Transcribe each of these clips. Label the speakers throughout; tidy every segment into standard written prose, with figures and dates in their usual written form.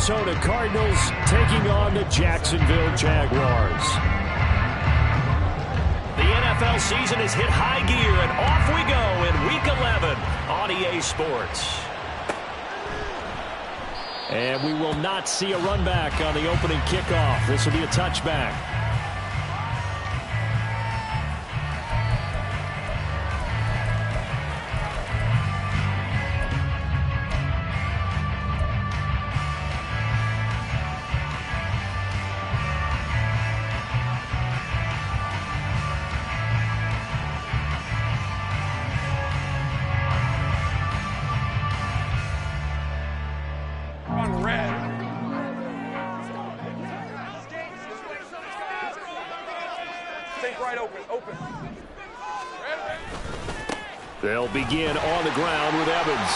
Speaker 1: Arizona Cardinals taking on the Jacksonville Jaguars.
Speaker 2: The NFL season has hit high gear, and off we go in Week 11 on EA Sports.
Speaker 1: And we will not see a run back on the opening kickoff. This will be a touchback. They'll begin on the ground with Evans.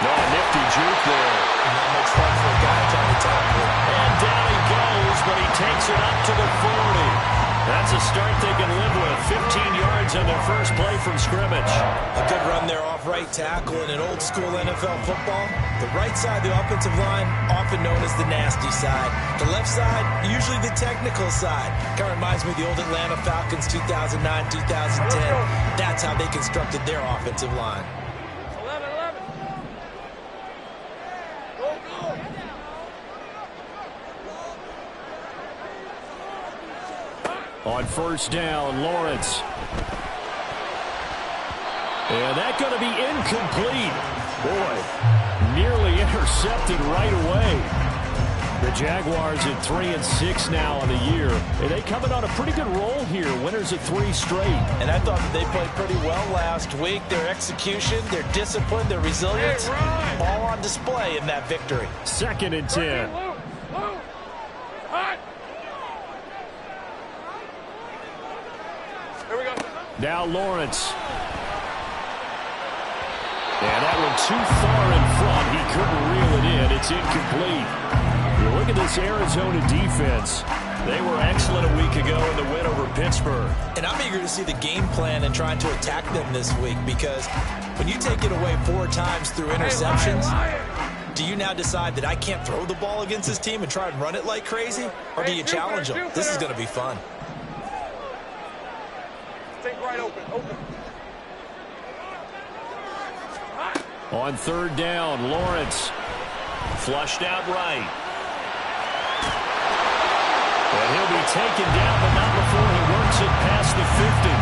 Speaker 1: No, nifty juke there.
Speaker 3: Not much fun for a guy trying to tackle.
Speaker 2: And down he goes, but he takes it up to the 40. That's a start they can live with. 15 yards on their first play from scrimmage.
Speaker 3: A good run there off right tackle in an old school NFL football. The right side of the offensive line, often known as the nasty side. The left side, usually the technical side. Kind of reminds me of the old Atlanta Falcons 2009, 2010. That's how they constructed their offensive line.
Speaker 4: 11. Go.
Speaker 1: On first down, Lawrence. And that's going to be incomplete. Boy, nearly intercepted right away. The Jaguars at 3-6 now on the year. And they coming on a pretty good roll here. Winners of 3 straight.
Speaker 3: And I thought that they played pretty well last week. Their execution, their discipline, their resilience, all on display in that victory.
Speaker 1: 2nd and 10.
Speaker 4: Here we go.
Speaker 1: Now Lawrence. And that one too far in front. He couldn't reel it in. It's incomplete. You look at this Arizona defense. They were excellent a week ago in the win over Pittsburgh.
Speaker 3: And I'm eager to see the game plan and trying to attack them this week, because when you take it away 4 times through interceptions, do you now decide that I can't throw the ball against this team and try and run it like crazy? Or do you challenge them? This is going to be fun.
Speaker 4: Take right open.
Speaker 1: On 3rd down, Lawrence.
Speaker 2: Flushed out right.
Speaker 1: And he'll be taken down, but not before he works it past the 50.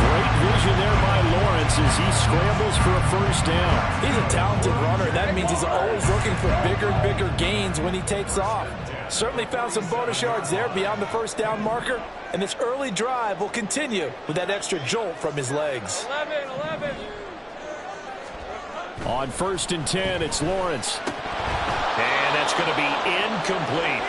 Speaker 1: Great vision there by Lawrence as he scrambles for a first down.
Speaker 3: He's a talented runner. That means he's always looking for bigger and bigger gains when he takes off. Certainly found some bonus yards there beyond the first down marker. And this early drive will continue with that extra jolt from his legs.
Speaker 4: 11.
Speaker 1: On 1st and 10, it's Lawrence.
Speaker 2: And that's going to be incomplete.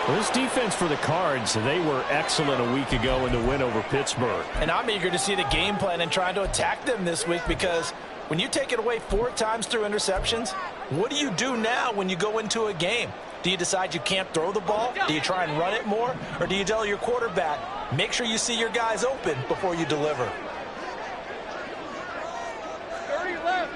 Speaker 1: Well, this defense for the Cards, they were excellent a week ago in the win over Pittsburgh.
Speaker 3: And I'm eager to see the game plan and trying to attack them this week, because when you take it away 4 times through interceptions, what do you do now when you go into a game? Do you decide you can't throw the ball? Do you try and run it more? Or do you tell your quarterback, make sure you see your guys open before you deliver?
Speaker 4: 30 left.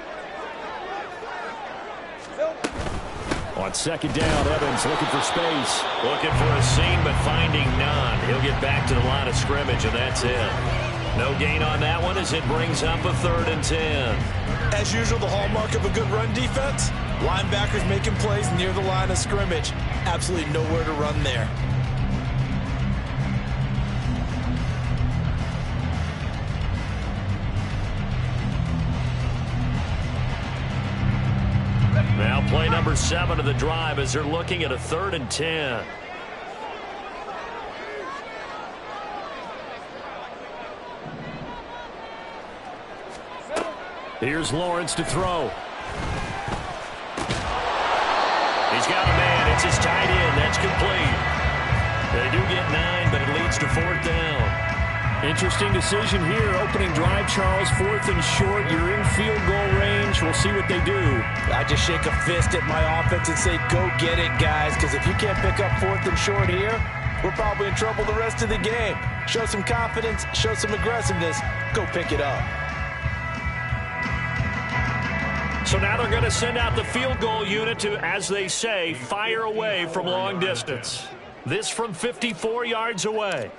Speaker 1: On 2nd down, Evans looking for space.
Speaker 2: Looking for a seam, but finding none. He'll get back to the line of scrimmage, and that's it. No gain on that one as it brings up a 3rd and 10.
Speaker 3: As usual, the hallmark of a good run defense, linebackers making plays near the line of scrimmage. Absolutely nowhere to run there.
Speaker 2: Now play number 7 of the drive as they're looking at a 3rd and 10.
Speaker 1: Here's Lawrence to throw.
Speaker 2: He's got a man. It's his tight end. That's complete. They do get 9, but it leads to 4th down.
Speaker 1: Interesting decision here. Opening drive, Charles. 4th and short. You're in field goal range. We'll see what they do.
Speaker 3: I just shake a fist at my offense and say, go get it, guys, because if you can't pick up 4th and short here, we're probably in trouble the rest of the game. Show some confidence. Show some aggressiveness. Go pick it up.
Speaker 2: So now they're going to send out the field goal unit to, as they say, fire away from long distance. This from 54 yards away.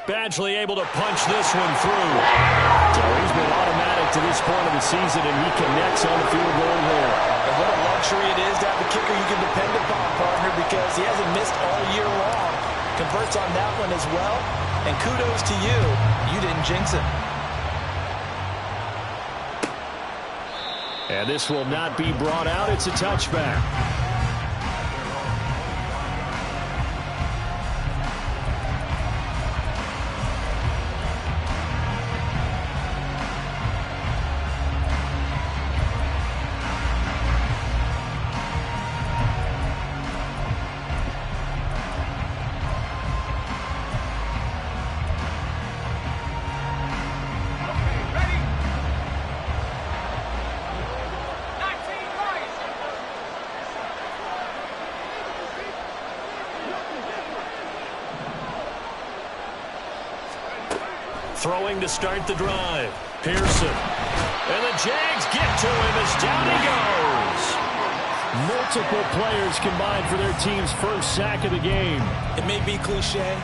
Speaker 2: Badgley able to punch this one through.
Speaker 1: So he's been automatic to this point of the season, and he connects on the field goal there.
Speaker 3: And what a luxury it is to have a kicker you can depend upon, partner, because he hasn't missed all year long. Converts on that one as well. And kudos to you. You didn't jinx it.
Speaker 1: And this will not be brought out. It's a touchback.
Speaker 2: Throwing to start the drive. Pearson. And the Jags get to him as down he goes.
Speaker 1: Multiple players combined for their team's first sack of the game.
Speaker 3: It may be cliche,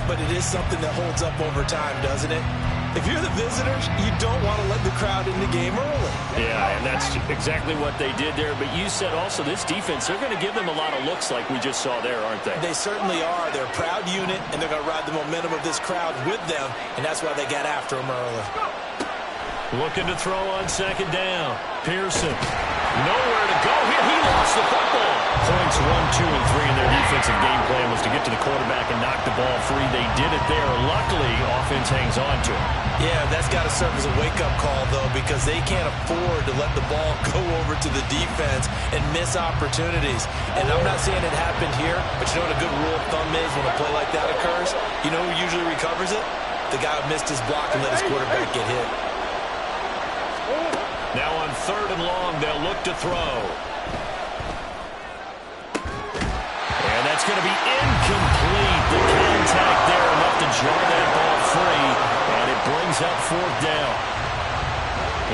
Speaker 3: but it is something that holds up over time, doesn't it? If you're the visitors, you don't want to let the crowd in the game early.
Speaker 2: Yeah, and that's exactly what they did there. But you said also this defense, they're going to give them a lot of looks like we just saw there, aren't they?
Speaker 3: They certainly are. They're a proud unit, and they're going to ride the momentum of this crowd with them, and that's why they got after them early.
Speaker 2: Looking to throw on second down. Pearson. Nowhere to go here. He lost the football. Points 1, 2, and 3 in their defensive game plan was to get to the quarterback and knock the ball free. They did it there. Luckily, offense hangs on to it.
Speaker 3: Yeah, that's got to serve as a wake-up call, though, because they can't afford to let the ball go over to the defense and miss opportunities. And I'm not saying it happened here, but you know what a good rule of thumb is when a play like that occurs? You know who usually recovers it? The guy who missed his block and let his quarterback get hit.
Speaker 2: Now on 3rd and long, they'll look to throw. And that's going to be incomplete. The contact there enough to jar that ball free, and it brings up 4th down.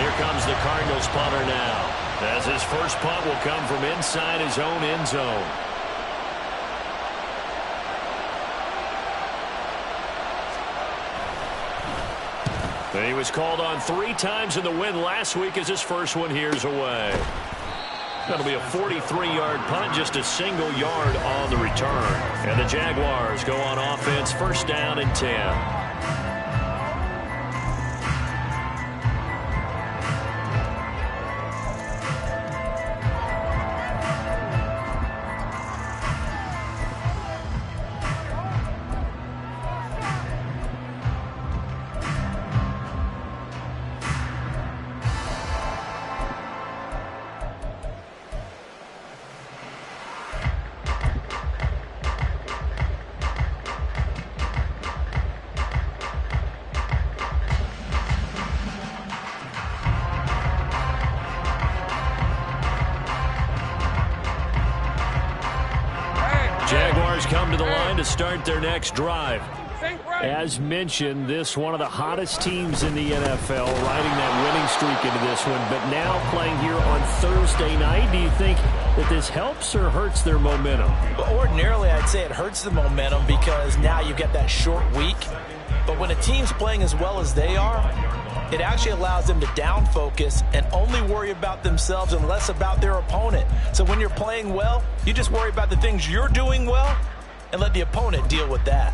Speaker 2: Here comes the Cardinals punter now, as his first punt will come from inside his own end zone. And he was called on 3 times in the win last week as his first one here's away. That'll be a 43-yard punt, just a single yard on the return. And the Jaguars go on offense, 1st down and 10. Come to the line to start their next drive.
Speaker 1: As mentioned, this one of the hottest teams in the NFL, riding that winning streak into this one, but now playing here on Thursday night. Do you think that this helps or hurts their momentum?
Speaker 3: Well, ordinarily, I'd say it hurts the momentum because now you get that short week. But when a team's playing as well as they are, it actually allows them to down focus and only worry about themselves and less about their opponent. So when you're playing well, you just worry about the things you're doing well and let the opponent deal with that.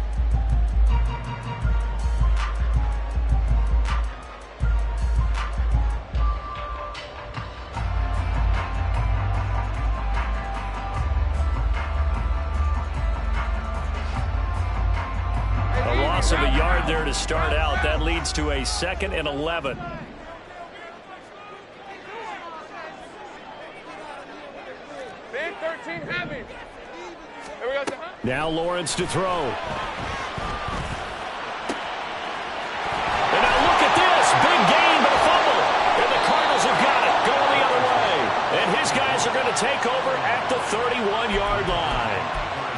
Speaker 2: A loss of a yard there to start out. That leads to a 2nd and 11.
Speaker 4: Big 13 heavy. Here we go.
Speaker 1: Now Lawrence to throw.
Speaker 2: And now look at this. Big gain, but a fumble. And the Cardinals have got it. Going the other way. And his guys are going to take over at the 31-yard line.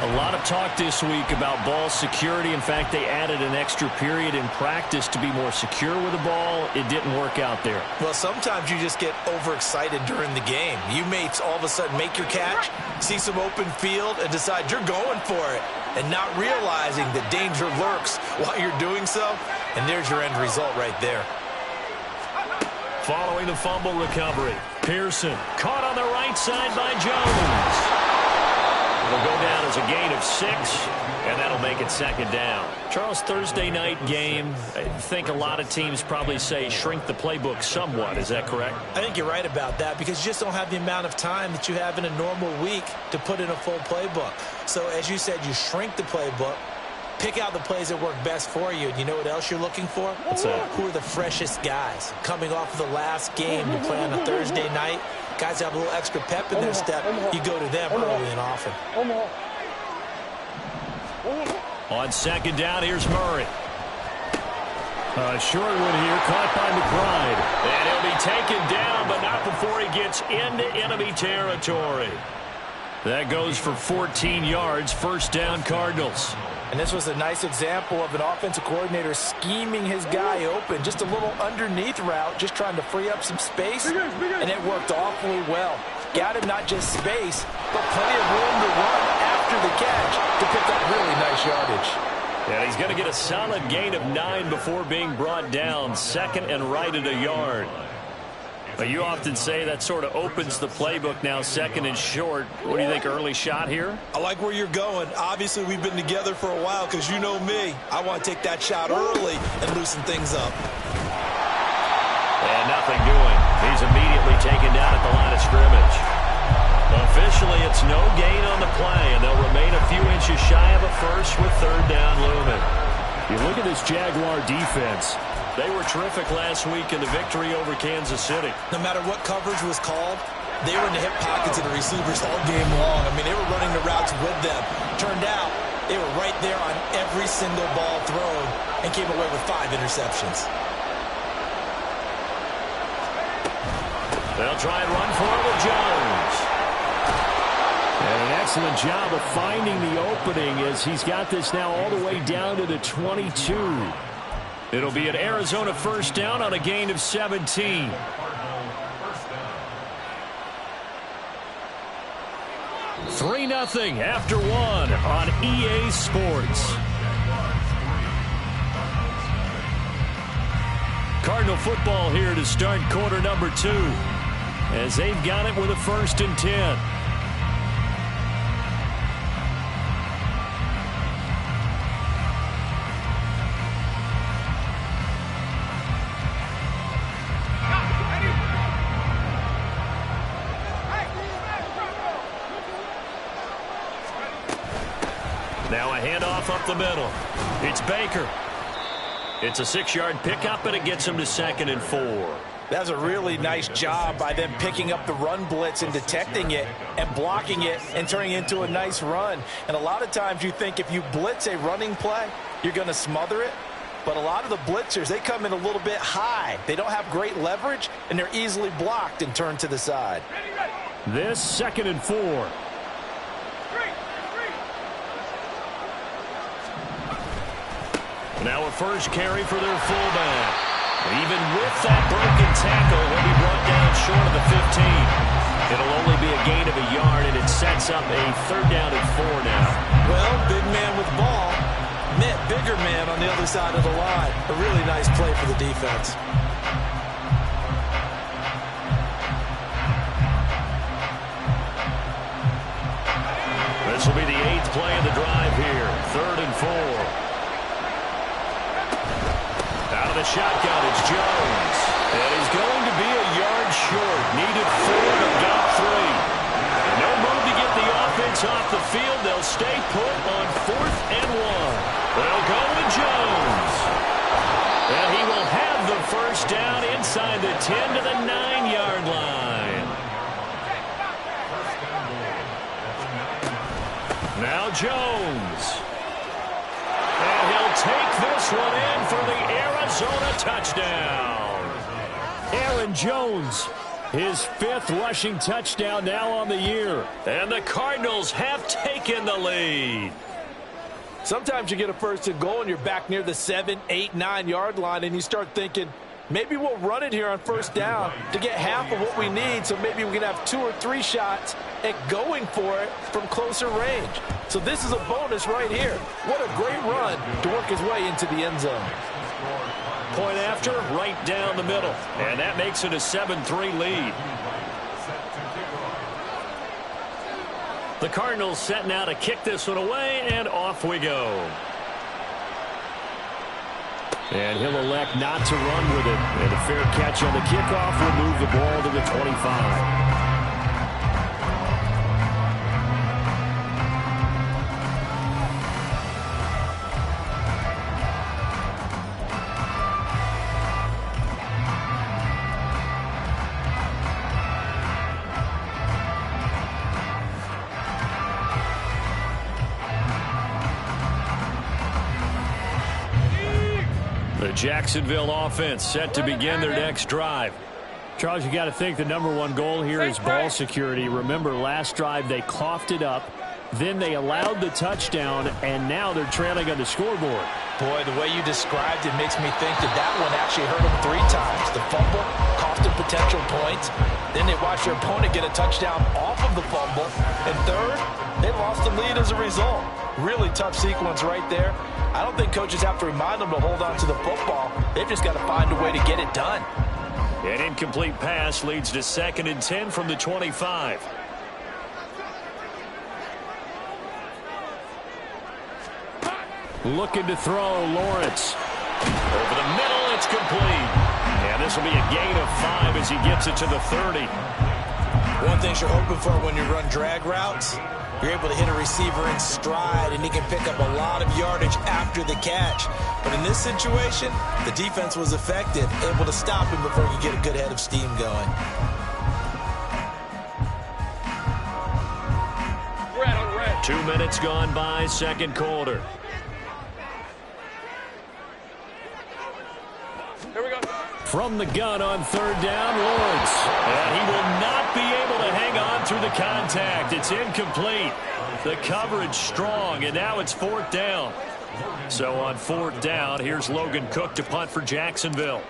Speaker 1: A lot of talk this week about ball security. In fact, they added an extra period in practice to be more secure with the ball. It didn't work out there.
Speaker 3: Well, sometimes you just get overexcited during the game. You may all of a sudden make your catch, see some open field, and decide you're going for it, and not realizing that danger lurks while you're doing so. And there's your end result right there.
Speaker 1: Following the fumble recovery, Pearson caught on the right side by Jones. It'll go down as a gain of 6, and that'll make it second down. Charles, Thursday night game, I think a lot of teams probably say shrink the playbook somewhat. Is that correct?
Speaker 3: I think you're right about that because you just don't have the amount of time that you have in a normal week to put in a full playbook. So, as you said, you shrink the playbook, pick out the plays that work best for you. And you know what else you're looking for?
Speaker 1: What's that?
Speaker 3: Who are the freshest guys? Coming off of the last game you play on a Thursday night, guys have a little extra pep in their step. You go to them early and often.
Speaker 1: On second down, here's Murray. A short one here, caught by McBride. And he'll be taken down, but not before he gets into enemy territory. That goes for 14 yards, first down Cardinals.
Speaker 3: And this was a nice example of an offensive coordinator scheming his guy open. Just a little underneath route, just trying to free up some space, and it worked awfully well. Got him not just space, but plenty of room to run after the catch to pick up really nice yardage.
Speaker 1: And he's going to get a solid gain of 9 before being brought down, second and right at a yard. But you often say that sort of opens the playbook now, second and short. What do you think, early shot here?
Speaker 3: I like where you're going. Obviously, we've been together for a while because you know me. I want to take that shot early and loosen things up.
Speaker 1: And nothing doing. He's immediately taken down at the line of scrimmage. Officially, it's no gain on the play, and they'll remain a few inches shy of a first with third down looming. You look at this Jaguar defense. They were terrific last week in the victory over Kansas City.
Speaker 3: No matter what coverage was called, they were in the hip pockets of the receivers all game long. I mean, they were running the routes with them. Turned out, they were right there on every single ball thrown and came away with 5 interceptions.
Speaker 1: They'll try and run for it with Jones. And an excellent job of finding the opening as he's got this now all the way down to the 22. It'll be an Arizona first down on a gain of 17. Three 0 after 1 on EA Sports. Cardinal football here to start quarter number 2 as they've got it with a 1st and 10. Now a handoff up the middle. It's Baker. It's a 6-yard pickup, and it gets him to 2nd and 4.
Speaker 3: That's a really nice job by them picking up the run blitz and detecting it and blocking it and turning it into a nice run. And a lot of times you think if you blitz a running play, you're going to smother it. But a lot of the blitzers, they come in a little bit high. They don't have great leverage, and they're easily blocked and turned to the side.
Speaker 1: This 2nd and 4. Now a first carry for their fullback. Even with that broken tackle, he'll be brought down short of the 15. It'll only be a gain of a yard, and it sets up a 3rd down and 4 now.
Speaker 3: Well, big man with ball met bigger man on the other side of the line. A really nice play for the defense.
Speaker 1: This will be the 8th play of the drive here. 3rd and 4. Out of the shotgun, it's Jones. And he's going to be a yard short. Needed 4, but got 3. And no move to get the offense off the field. They'll stay put on 4th and 1. They'll go with Jones. And he will have the first down inside the 10 to the 9-yard line. Now Jones. And he'll take this one in for the Arizona touchdown. Aaron Jones His 5th rushing touchdown now on the year.
Speaker 2: And the Cardinals have taken the lead.
Speaker 3: Sometimes you get a 1st and goal and you're back near the 7, 8, 9-yard line and you start thinking, maybe we'll run it here on 1st down to get half of what we need, so maybe we can have 2 or 3 shots at going for it from closer range. So this is a bonus right here. What a great run to work his way into the end zone.
Speaker 2: Point after, right down the middle. And that makes it a 7-3 lead. The Cardinals setting out to kick this one away, and off we go.
Speaker 1: And he'll elect not to run with it. And a fair catch on the kickoff will move the ball to the 25.
Speaker 2: The Jacksonville offense set to begin their next drive.
Speaker 1: Charles, you got to think the #1 goal here is ball security. Remember, last drive they coughed it up, then they allowed the touchdown, and now they're trailing on the scoreboard.
Speaker 3: Boy, the way you described it makes me think that one actually hurt them 3 times. The fumble cost them potential points. Then they watched their opponent get a touchdown off of the fumble. And third, they lost the lead as a result. Really tough sequence right there. I don't think coaches have to remind them to hold on to the football. They've just got to find a way to get it done.
Speaker 2: An incomplete pass leads to 2nd and 10 from the 25.
Speaker 1: Looking to throw, Lawrence.
Speaker 2: Over the middle, it's complete. And this will be a gain of 5 as he gets it to the 30.
Speaker 3: One thing you're hoping for when you run drag routes, you're able to hit a receiver in stride, and he can pick up a lot of yardage after the catch. But in this situation, the defense was effective, able to stop him before he could get a good head of steam going.
Speaker 4: Red.
Speaker 2: 2 minutes gone by, 2nd quarter.
Speaker 4: Here we go.
Speaker 1: From the gun on 3rd down, Lawrence.
Speaker 2: And he will not be able to hang on through the contact. It's incomplete. The coverage strong, and now it's 4th down. So on 4th down, here's Logan Cook to punt for Jacksonville.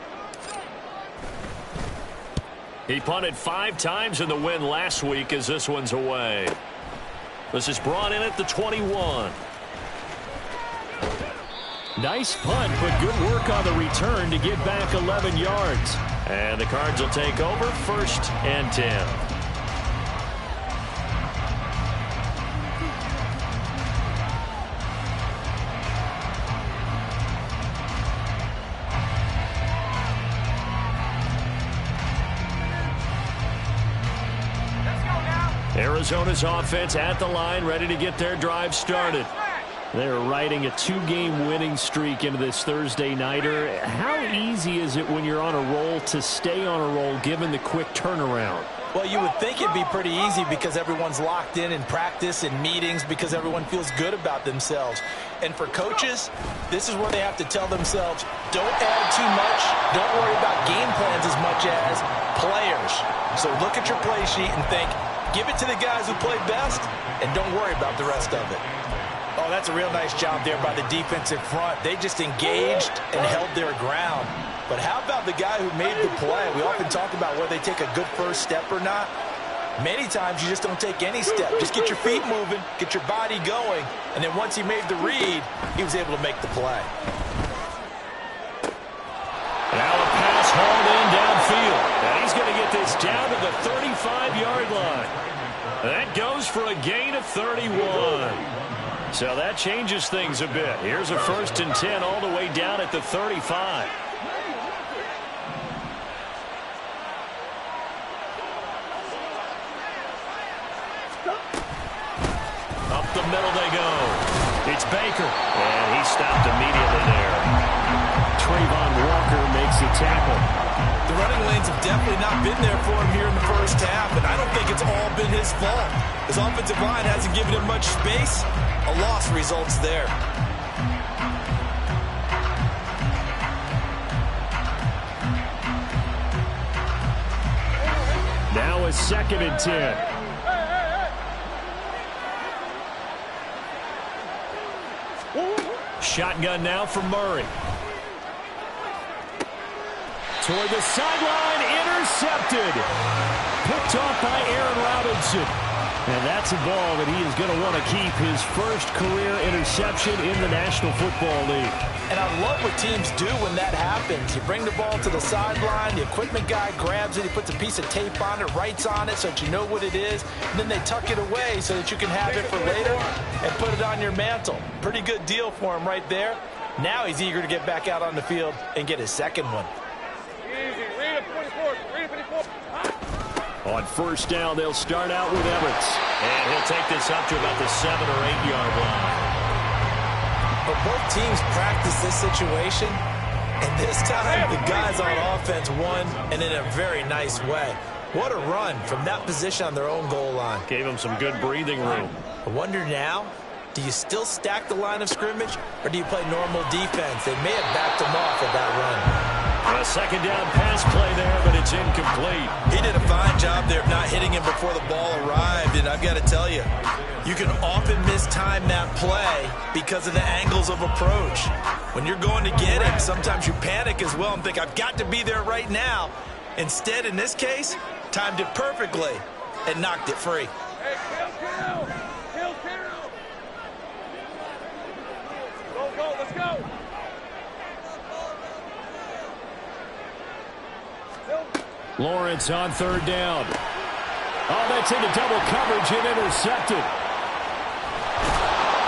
Speaker 2: He punted 5 times in the win last week as this one's away. This is brought in at the 21.
Speaker 1: Nice punt, but good work on the return to get back 11 yards.
Speaker 2: And the Cards will take over, 1st and 10. Arizona's offense at the line, ready to get their drive started.
Speaker 1: They're riding a 2-game winning streak into this Thursday nighter. How easy is it when you're on a roll to stay on a roll given the quick turnaround?
Speaker 3: Well, you would think it'd be pretty easy because everyone's locked in practice and meetings because everyone feels good about themselves. And for coaches, this is where they have to tell themselves, don't add too much, don't worry about game plans as much as players. So look at your play sheet and think, give it to the guys who play best and don't worry about the rest of it. Oh, that's a real nice job there by the defensive front. They just engaged and held their ground. But how about the guy who made the play? We often talk about whether they take a good first step or not. Many times you just don't take any step. Just get your feet moving, get your body going, and then once he made the read, he was able to make the play.
Speaker 2: Now a pass hauled in downfield. And he's going to get this down to the 35-yard line. That goes for a gain of 31. So that changes things a bit. Here's a 1st and 10 all the way down at the 35. Up the middle they go. It's Baker. And he stopped immediately there.
Speaker 1: Trayvon Walker makes the tackle.
Speaker 3: The running lanes have definitely not been there for him here in the first half, and I don't think it's all been his fault. His offensive line hasn't given him much space. A loss results there.
Speaker 1: now a 2nd and 10. Shotgun now for Murray. Toward the sideline, intercepted. Picked off by Aaron Robinson. And that's a ball that he is going to want to keep, his first career interception in the National Football League.
Speaker 3: And I love what teams do when that happens. You bring the ball to the sideline, the equipment guy grabs it, he puts a piece of tape on it, writes on it so that you know what it is, and then they tuck it away so that you can have it for later and put it on your mantle. Pretty good deal for him right there. Now he's eager to get back out on the field and get his second one.
Speaker 4: Easy. Read it, 24. Read it, 24.
Speaker 1: On first down, they'll start out with Evans.
Speaker 2: And he'll take this up to about the 7 or 8 yard line.
Speaker 3: But both teams practice this situation, and this time the guys on offense won, and in a very nice way. What a run from that position on their own goal line.
Speaker 2: Gave him some good breathing room.
Speaker 3: I wonder now, do you still stack the line of scrimmage, or do you play normal defense? They may have backed him off at that run.
Speaker 2: A 2nd down pass play there, but it's incomplete.
Speaker 3: He did a fine job there of not hitting him before the ball arrived, and I've got to tell you, you can often mistime that play because of the angles of approach. When you're going to get him, sometimes you panic as well and think, I've got to be there right now. Instead, in this case, timed it perfectly and knocked it free.
Speaker 4: Hey, kill. Go, let's go.
Speaker 1: Lawrence on 3rd down. Oh, that's into double coverage and intercepted.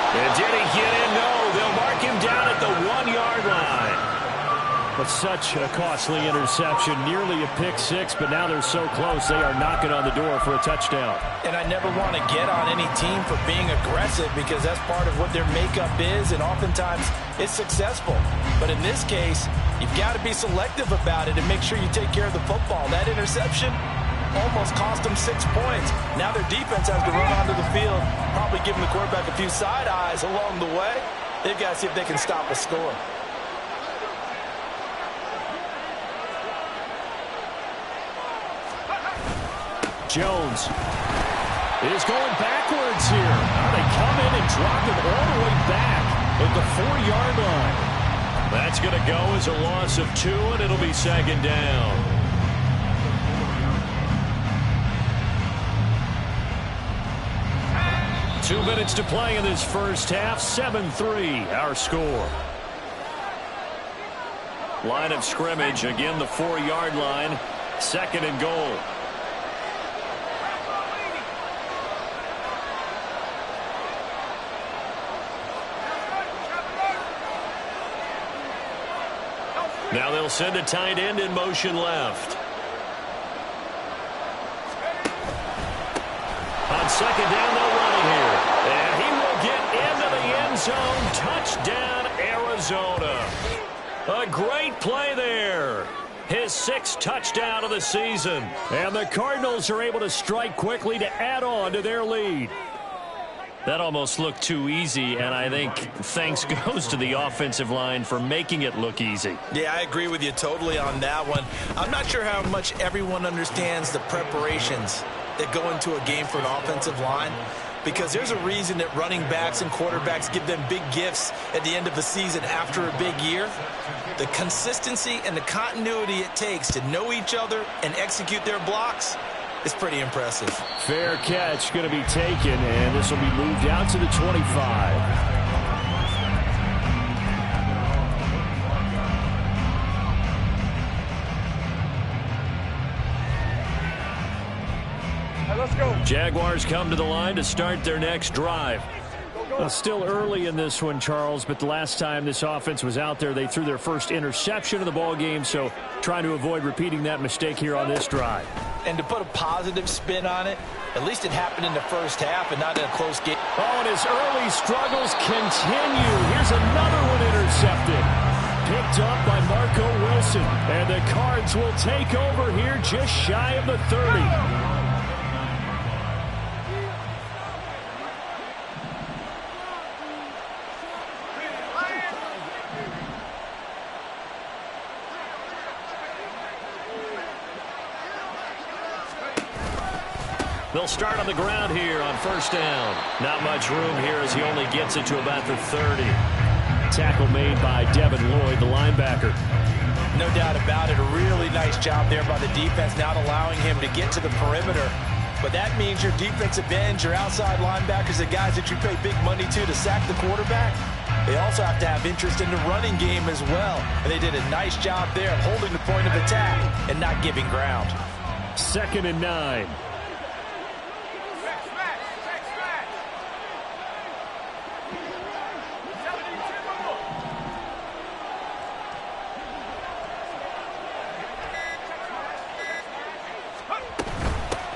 Speaker 2: And did he get in? No, they'll mark him down at the 1 yard line.
Speaker 1: But such a costly interception, nearly a pick six, but now they're so close they are knocking on the door for a touchdown.
Speaker 3: And I never want to get on any team for being aggressive because that's part of what their makeup is, and oftentimes it's successful. But in this case, you've got to be selective about it and make sure you take care of the football. That interception almost cost them 6 points. Now their defense has to run onto the field, probably giving the quarterback a few side eyes along the way. They've got to see if they can stop a score.
Speaker 1: Jones is going backwards here. They come in and drop him all the way back at the 4 yard line.
Speaker 2: That's going to go as a loss of 2, and it'll be 2nd down.
Speaker 1: Two minutes to play in this first half. 7-3, our score.
Speaker 2: Line of scrimmage, again the 4 yard line. 2nd and goal. Now they'll send a tight end in motion left. On 2nd down, they'll run it here. And he will get into the end zone. Touchdown, Arizona. A great play there. His 6th touchdown of the season.
Speaker 1: And the Cardinals are able to strike quickly to add on to their lead.
Speaker 2: That almost looked too easy, and I think thanks goes to the offensive line for making it look easy.
Speaker 3: Yeah, I agree with you totally on that one. I'm not sure how much everyone understands the preparations that go into a game for an offensive line, because there's a reason that running backs and quarterbacks give them big gifts at the end of the season after a big year. The consistency and the continuity it takes to know each other and execute their blocks is pretty impressive.
Speaker 1: Fair catch going to be taken, and this will be moved out to the 25.
Speaker 4: Let's go.
Speaker 1: Jaguars come to the line to start their next drive. Still early in this one, Charles, but the last time this offense was out there, they threw their first interception of the ball game, so trying to avoid repeating that mistake here on this drive.
Speaker 3: And to put a positive spin on it, at least it happened in the first half and not in a close game.
Speaker 1: Oh, and his early struggles continue. Here's another one intercepted. Picked up by Marco Wilson, and the Cards will take over here just shy of the 30.
Speaker 2: They'll start on the ground here on first down. Not much room here as he only gets it to about the 30.
Speaker 1: Tackle made by Devin Lloyd, the linebacker.
Speaker 3: No doubt about it. A really nice job there by the defense, not allowing him to get to the perimeter. But that means your defensive ends, your outside linebackers, the guys that you pay big money to sack the quarterback, they also have to have interest in the running game as well. And they did a nice job there of holding the point of attack and not giving ground.
Speaker 1: 2nd and 9.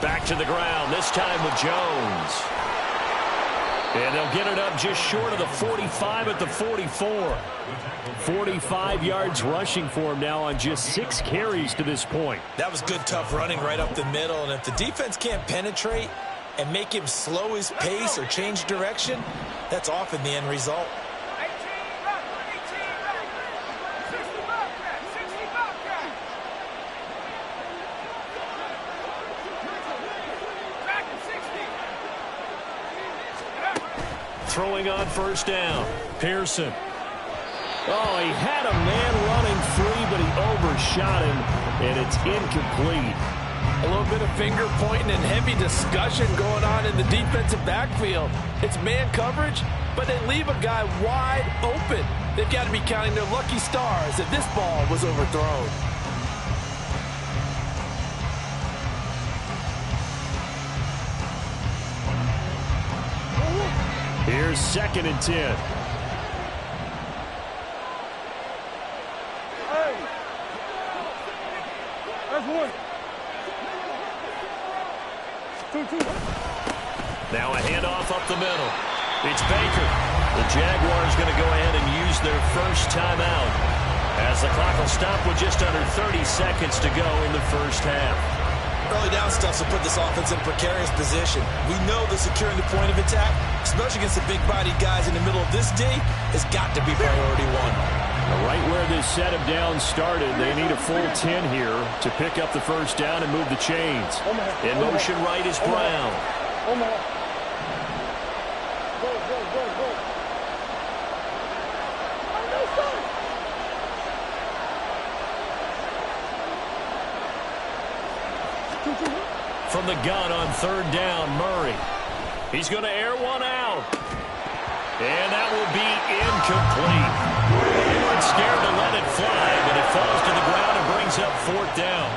Speaker 2: Back to the ground, this time with Jones. And they'll get it up just short of the 45 at the 44.
Speaker 1: 45 yards rushing for him now on just 6 carries to this point.
Speaker 3: That was good, tough running right up the middle. And if the defense can't penetrate and make him slow his pace or change direction, that's often the end result.
Speaker 2: Throwing on first down.
Speaker 1: Pearson. Oh, he had a man running free, but he overshot him, and it's incomplete.
Speaker 3: A little bit of finger pointing and heavy discussion going on in the defensive backfield. It's man coverage, but they leave a guy wide open. They've got to be counting their lucky stars that this ball was overthrown.
Speaker 1: Here's 2nd and 10.
Speaker 4: Hey. That's one. 2-2.
Speaker 2: Now a handoff up the middle. It's Baker. The Jaguars going to go ahead and use their first timeout as the clock will stop with just under 30 seconds to go in the first half.
Speaker 3: Early down stuff will put this offense in a precarious position. We know that securing the point of attack, especially against the big-bodied guys in the middle of this D, has got to be priority one.
Speaker 1: Right where this set of downs started, they need a full 10 here to pick up the first down and move the chains.
Speaker 2: In motion right is Brown. From the gun on 3rd down, Murray. He's going to air one out. And that will be incomplete. They weren't scared to let it fly, but it falls to the ground and brings up 4th down.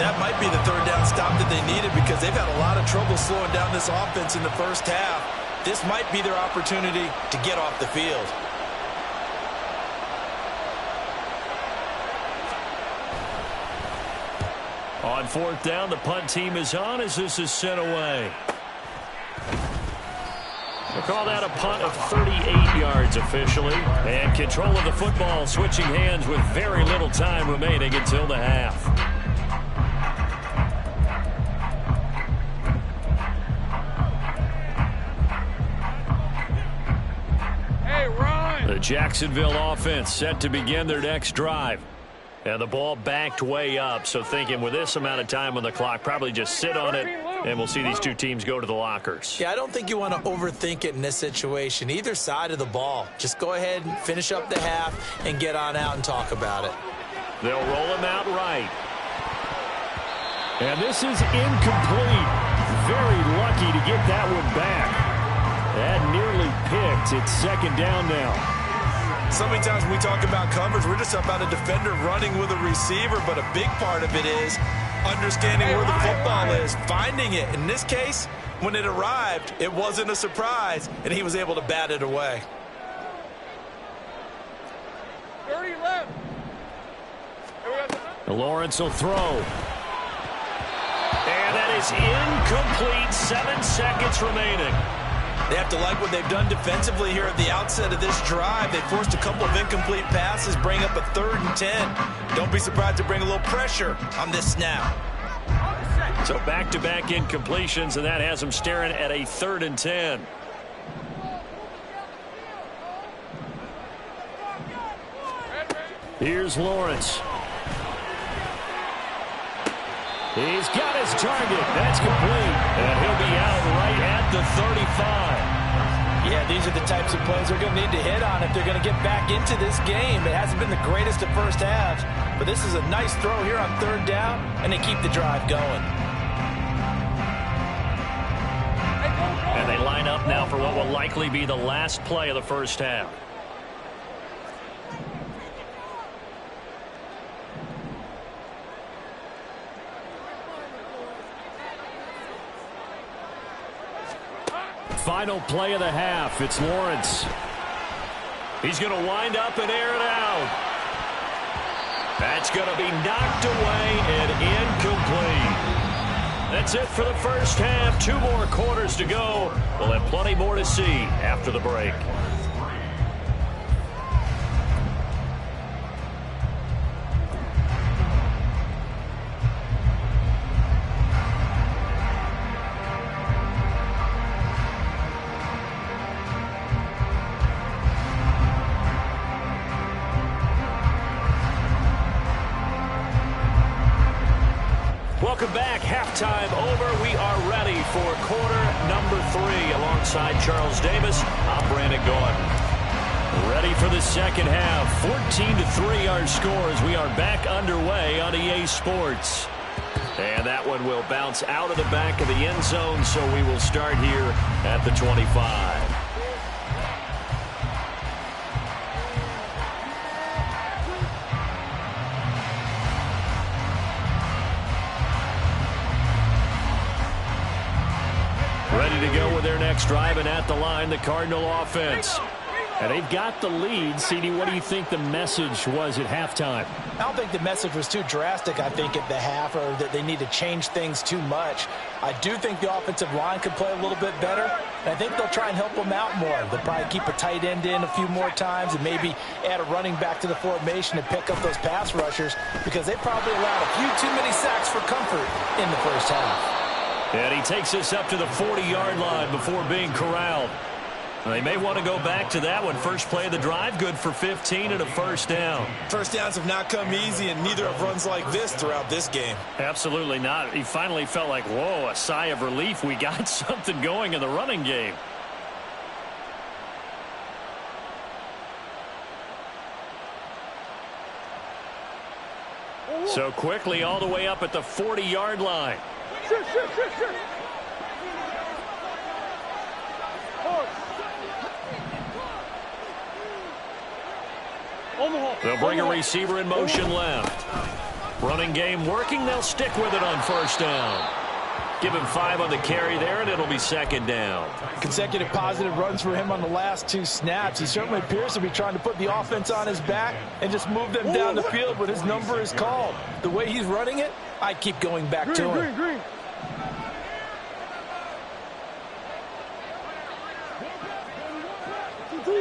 Speaker 3: That might be the 3rd down stop that they needed because they've had a lot of trouble slowing down this offense in the first half. This might be their opportunity to get off the field.
Speaker 2: On 4th down, the punt team is on as this is sent away. We'll call that a punt of 38 yards officially. And control of the football switching hands with very little time remaining until the half.
Speaker 4: Hey, Ron.
Speaker 2: The Jacksonville offense set to begin their next drive. And the ball backed way up, so thinking with this amount of time on the clock, probably just sit on it, and we'll see these two teams go to the lockers.
Speaker 3: Yeah, I don't think you want to overthink it in this situation. Either side of the ball. Just go ahead and finish up the half and get on out and talk about it.
Speaker 2: They'll roll him out right.
Speaker 1: And this is incomplete. Very lucky to get that one back. That nearly picked. It's 2nd down now.
Speaker 3: So many times when we talk about coverage, we're just about a defender running with a receiver, but a big part of it is understanding where the football is, finding it. In this case, when it arrived, it wasn't a surprise, and he was able to bat it away.
Speaker 4: 30 left.
Speaker 2: Lawrence will throw. And that is incomplete. 7 seconds remaining.
Speaker 3: They have to like what they've done defensively here at the outset of this drive. They forced a couple of incomplete passes, bring up a 3rd and 10. Don't be surprised to bring a little pressure on this snap.
Speaker 2: So back-to-back incompletions, and that has them staring at a 3rd and 10. Here's Lawrence.
Speaker 1: He's got his target. That's complete. And he'll be out right at the 35.
Speaker 3: Yeah, these are the types of plays they're going to need to hit on if they're going to get back into this game. It hasn't been the greatest of first halves, but this is a nice throw here on third down, and they keep the drive going.
Speaker 2: And they line up now for what will likely be the last play of the first half.
Speaker 1: Final play of the half. It's Lawrence.
Speaker 2: He's going to wind up and air it out. That's going to be knocked away and incomplete. That's it for the first half. 2 more quarters to go. We'll have plenty more to see after the break. Welcome back. Halftime over. We are ready for quarter number 3. Alongside Charles Davis, I'm Brandon Gordon.
Speaker 1: Ready for the second half. 14-3 our scores. We are back underway on EA Sports.
Speaker 2: And that one will bounce out of the back of the end zone, so we will start here at the 25.
Speaker 1: Ready to go with their next drive, and at the line, the Cardinal offense. And they've got the lead. CD, what do you think the message was at halftime?
Speaker 3: I don't think the message was too drastic, I think, at the half, or that they need to change things too much. I do think the offensive line could play a little bit better, and I think they'll try and help them out more. They'll probably keep a tight end in a few more times and maybe add a running back to the formation and pick up those pass rushers, because they probably allowed a few too many sacks for comfort in the first half.
Speaker 1: And he takes us up to the 40-yard line before being corralled.
Speaker 2: They may want to go back to that one. First play of the drive, good for 15 and a first down.
Speaker 3: First downs have not come easy, and neither have runs like this throughout this game.
Speaker 2: Absolutely not. He finally felt like, whoa, a sigh of relief. We got something going in the running game. So quickly all the way up at the 40-yard line. They'll bring a receiver in motion left. Running game working. They'll stick with it on first down. Give him 5 on the carry there, and it'll be second down.
Speaker 3: Consecutive positive runs for him on the last 2 snaps. He certainly appears to be trying to put the offense on his back and just move them down the field when his number is called. The way he's running it, I keep going back to him.
Speaker 4: Green.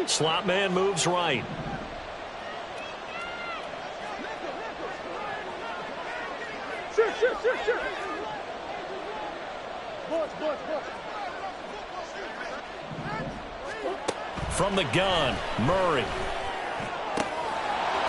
Speaker 2: Slot man moves right.
Speaker 4: Sure.
Speaker 2: From the gun, Murray.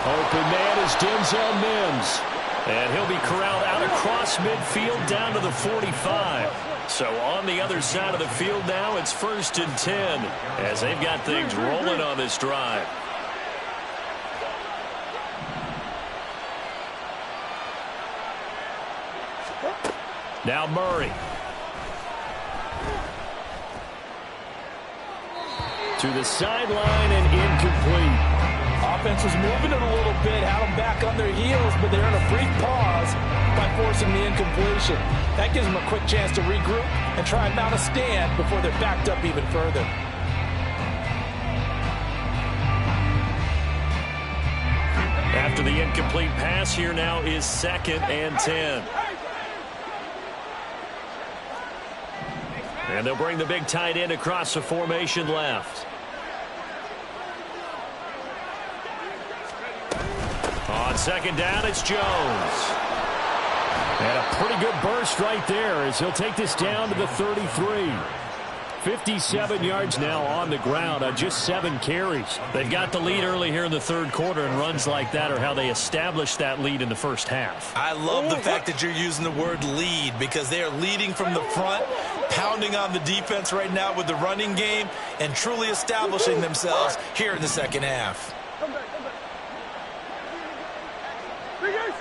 Speaker 1: Open man is Denzel Mims.
Speaker 2: And he'll be corralled out across midfield down to the 45. So on the other side of the field now, it's 1st and 10 as they've got things rolling on this drive. Now Murray.
Speaker 1: To the sideline and incomplete.
Speaker 3: Offense was moving it a little bit, had them back on their heels, but they're in a brief pause by forcing the incompletion. That gives them a quick chance to regroup and try and mount a stand before they're backed up even further.
Speaker 2: After the incomplete pass, here now is 2nd and 10. And they'll bring the big tight end across the formation left. On 2nd down, it's Jones.
Speaker 1: And a pretty good burst right there as he'll take this down to the 33. 57 yards now on the ground on just 7 carries.
Speaker 2: They've got the lead early here in the third quarter, and runs like that are how they established that lead in the first half.
Speaker 3: I love the fact that you're using the word lead, because they are leading from the front, pounding on the defense right now with the running game, and truly establishing themselves here in the second half.
Speaker 4: Come back. Big guys.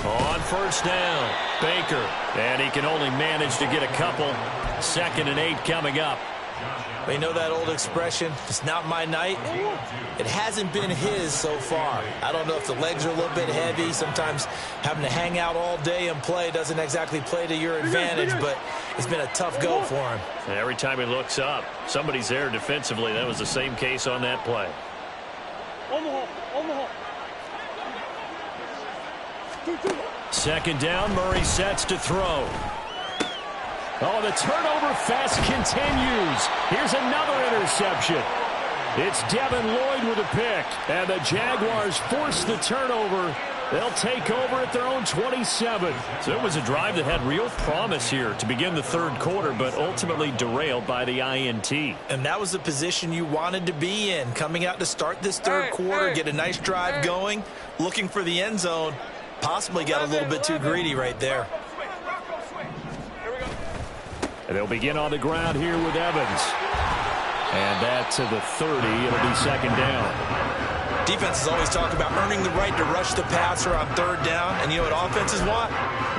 Speaker 2: On first down, Baker. And he can only manage to get a couple. 2nd and 8 coming up.
Speaker 3: You know that old expression, it's not my night? It hasn't been his so far. I don't know if the legs are a little bit heavy. Sometimes having to hang out all day and play doesn't exactly play to your advantage, but it's been a tough go for him.
Speaker 2: And every time he looks up, somebody's there defensively. That was the same case on that play.
Speaker 4: On the hole. 2-2.
Speaker 1: 2nd down, Murray sets to throw. Oh, the turnover fest continues. Here's another interception. It's Devin Lloyd with a pick, and the Jaguars force the turnover. They'll take over at their own 27.
Speaker 2: So it was a drive that had real promise here to begin the third quarter, but ultimately derailed by the INT.
Speaker 3: And that was the position you wanted to be in, coming out to start this third quarter, get a nice drive going, looking for the end zone. Possibly got a little bit too greedy right there.
Speaker 1: And they'll begin on the ground here with Evans. And that to the 30. It'll be 2nd down.
Speaker 3: Defenses always talk about earning the right to rush the passer on 3rd down. And you know what offenses want?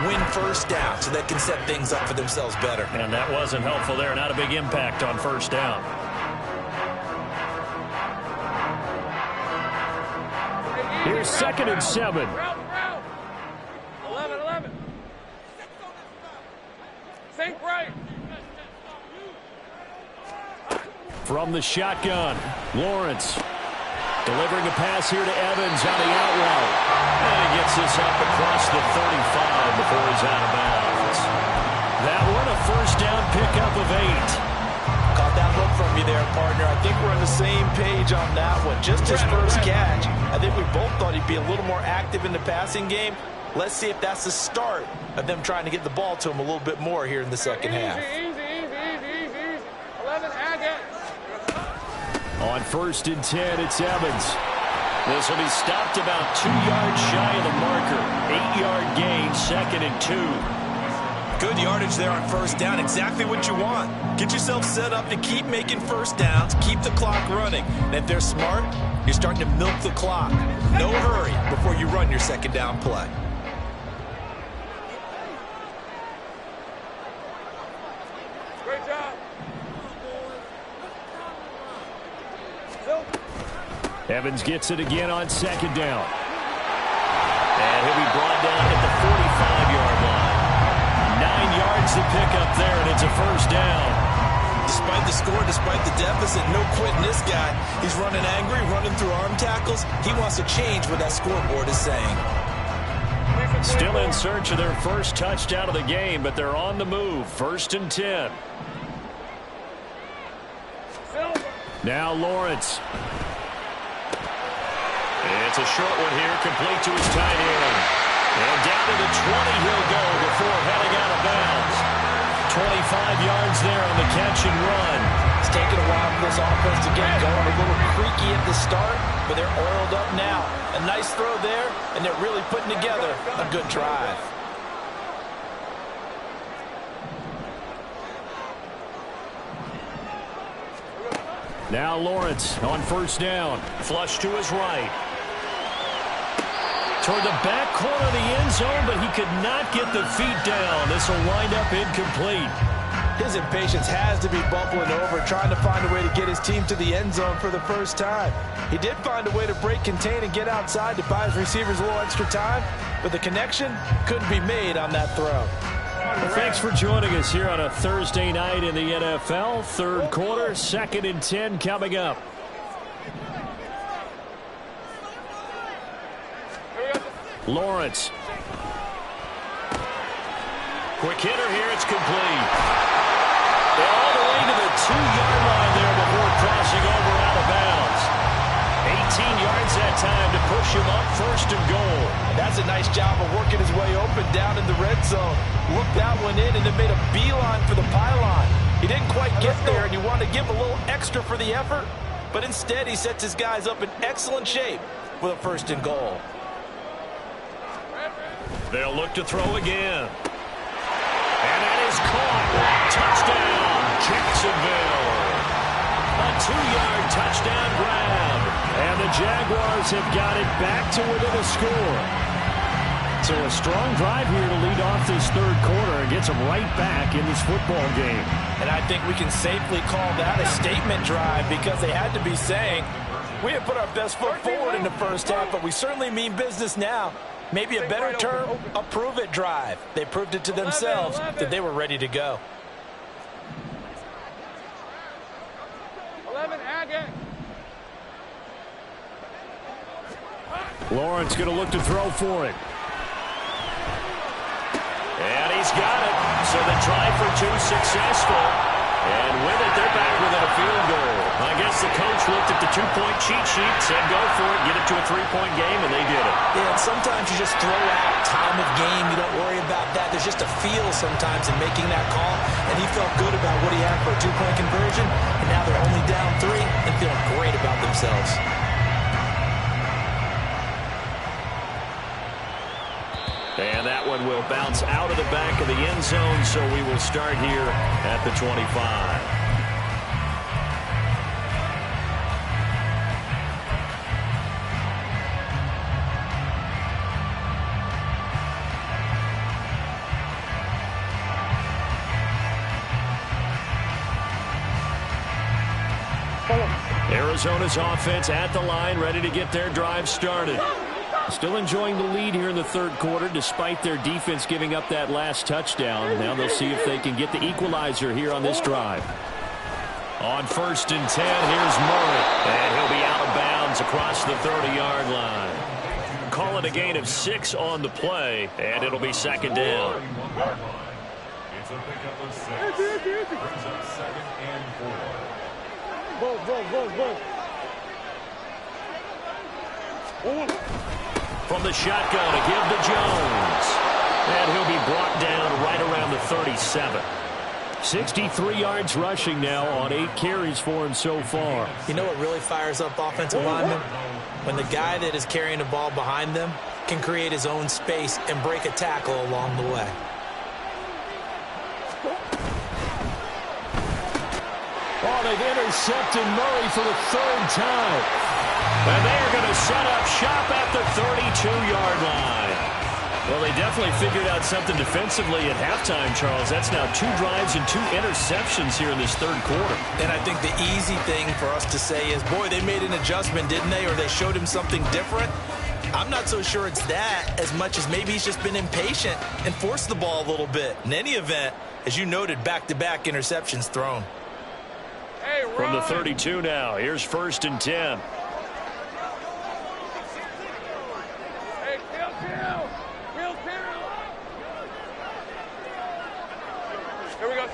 Speaker 3: Win first down so they can set things up for themselves better.
Speaker 2: And that wasn't helpful there. Not a big impact on first down.
Speaker 1: Here's 2nd and 7.
Speaker 4: 11. Think right.
Speaker 1: From the shotgun, Lawrence delivering a pass here to Evans on the out route.
Speaker 2: And he gets this up across the 35 before he's out of bounds.
Speaker 1: That one a first down pickup of 8.
Speaker 3: Caught that look from you there, partner. I think we're on the same page on that one. Just his first catch. I think we both thought he'd be a little more active in the passing game. Let's see if that's the start of them trying to get the ball to him a little bit more here in the second half.
Speaker 4: Easy. 11, add that.
Speaker 1: On 1st and 10, it's Evans.
Speaker 2: This will be stopped about 2 yards shy of the marker. 8-yard gain, 2nd and 2.
Speaker 3: Good yardage there on first down. Exactly what you want. Get yourself set up to keep making first downs, keep the clock running. And if they're smart, you're starting to milk the clock. No hurry before you run your 2nd down play.
Speaker 4: Great job.
Speaker 1: Evans gets it again on 2nd down.
Speaker 2: And he'll be brought down at the 45-yard line. 9 yards to pick up there, and it's a first down.
Speaker 3: Despite the score, despite the deficit, no quitting this guy. He's running angry, running through arm tackles. He wants to change what that scoreboard is saying.
Speaker 2: Still in search of their first touchdown of the game, but they're on the move. 1st and 10.
Speaker 1: Now Lawrence.
Speaker 2: It's a short one here, complete to his tight end. And down to the 20 he'll go before heading out of bounds. 25 yards there on the catch and run.
Speaker 3: It's taken a while for this offense to get going. A little creaky at the start, but they're oiled up now. A nice throw there, and they're really putting together a good drive.
Speaker 1: Now Lawrence on 1st down.
Speaker 2: Flush to his right. Toward the back corner of the end zone, but he could not get the feet down. This will wind up incomplete.
Speaker 3: His impatience has to be bubbling over, trying to find a way to get his team to the end zone for the first time. He did find a way to break, contain, and get outside to buy his receivers a little extra time, but the connection couldn't be made on that throw.
Speaker 1: Well, thanks for joining us here on a Thursday night in the NFL. Third quarter, 2nd and 10 coming up. Lawrence.
Speaker 2: Quick hitter here, it's complete. All the way to the 2-yard line there before crossing over out of bounds. yards that time to push him up 1st and goal.
Speaker 3: That's a nice job of working his way open down in the red zone. Looked that one in and then made a beeline for the pylon. He didn't quite get there, and you want to give a little extra for the effort, but instead he sets his guys up in excellent shape with a 1st and goal.
Speaker 2: They'll look to throw again. And that is caught. Touchdown, Jacksonville. A 2-yard touchdown grab.
Speaker 1: And the Jaguars have got it back to within a score. So a strong drive here to lead off this 3rd quarter and gets them right back in this football game.
Speaker 3: And I think we can safely call that a statement drive because they had to be saying, we have put our best foot forward in the 1st half, but we certainly mean business now. Maybe a better term, a prove-it drive. They proved it to themselves that they were ready to go.
Speaker 4: 11, Agate.
Speaker 1: Lawrence going to look to throw for it.
Speaker 2: And he's got it. So the try for 2 successful. And with it, they're back within a field goal. I guess the coach looked at the 2-point cheat sheet, said go for it, get it to a 3-point game, and they did it.
Speaker 3: Yeah, and sometimes you just throw out time of game. You don't worry about that. There's just a feel sometimes in making that call, and he felt good about what he had for a 2-point conversion, and now they're only down 3 and feeling great about themselves.
Speaker 2: And that one will bounce out of the back of the end zone, so we will start here at the 25. Arizona's offense at the line, ready to get their drive started. Still enjoying the lead here in the 3rd quarter, despite their defense giving up that last touchdown. Now they'll see if they can get the equalizer here on this drive. On 1st and 10, here's Murray. And he'll be out of bounds across the 30-yard line. Call it a gain of 6 on the play, and it'll be 2nd down.
Speaker 4: It's a pickup of 6. Brings up 2nd and 4.
Speaker 2: From the shotgun to give to Jones. And he'll be brought down right around the 37.
Speaker 1: 63 yards rushing now on 8 carries for him so far.
Speaker 3: You know what really fires up offensive linemen? When the guy that is carrying the ball behind them can create his own space and break a tackle along the way.
Speaker 1: Oh, they've intercepted Murray for the 3rd time.
Speaker 2: And they're going to set up shop at the 32-yard line. Well, they definitely figured out something defensively at halftime, Charles. That's now 2 drives and 2 interceptions here in this 3rd quarter.
Speaker 3: And I think the easy thing for us to say is, boy, they made an adjustment, didn't they? Or they showed him something different. I'm not so sure it's that as much as maybe he's just been impatient and forced the ball a little bit. In any event, as you noted, back-to-back interceptions thrown.
Speaker 2: From the 32 now, here's 1st and 10.
Speaker 4: Hey, kill. Here we go.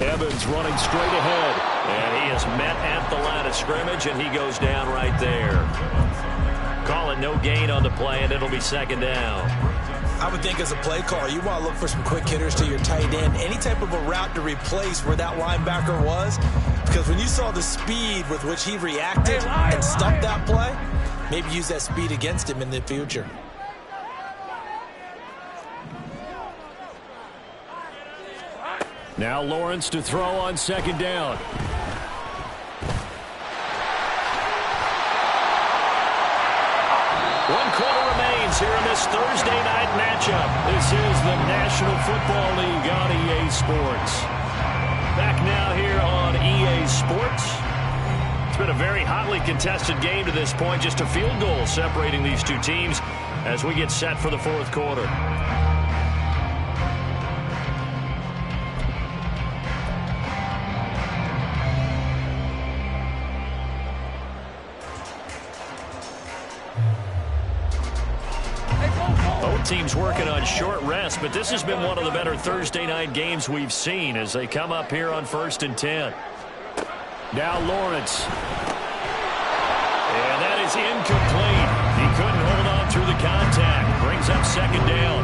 Speaker 1: Evans running straight ahead.
Speaker 2: And he is met at the line of scrimmage, and he goes down right there. Call it no gain on the play, and it'll be 2nd down.
Speaker 3: I would think as a play call, you want to look for some quick hitters to your tight end. Any type of a route to replace where that linebacker was. Because when you saw the speed with which he reacted and stuffed that play, maybe use that speed against him in the future.
Speaker 1: Now Lawrence to throw on 2nd down.
Speaker 2: One quarter remains here in this Thursday night matchup.
Speaker 1: This is the National Football League on EA Sports.
Speaker 2: Back now here on EA Sports. It's been a very hotly contested game to this point. Just a field goal separating these two teams as we get set for the 4th quarter. Both teams working on short rest, but this has been one of the better Thursday night games we've seen as they come up here on 1st and 10.
Speaker 1: Now Lawrence.
Speaker 2: It's incomplete. He couldn't hold on through the contact. Brings up second down.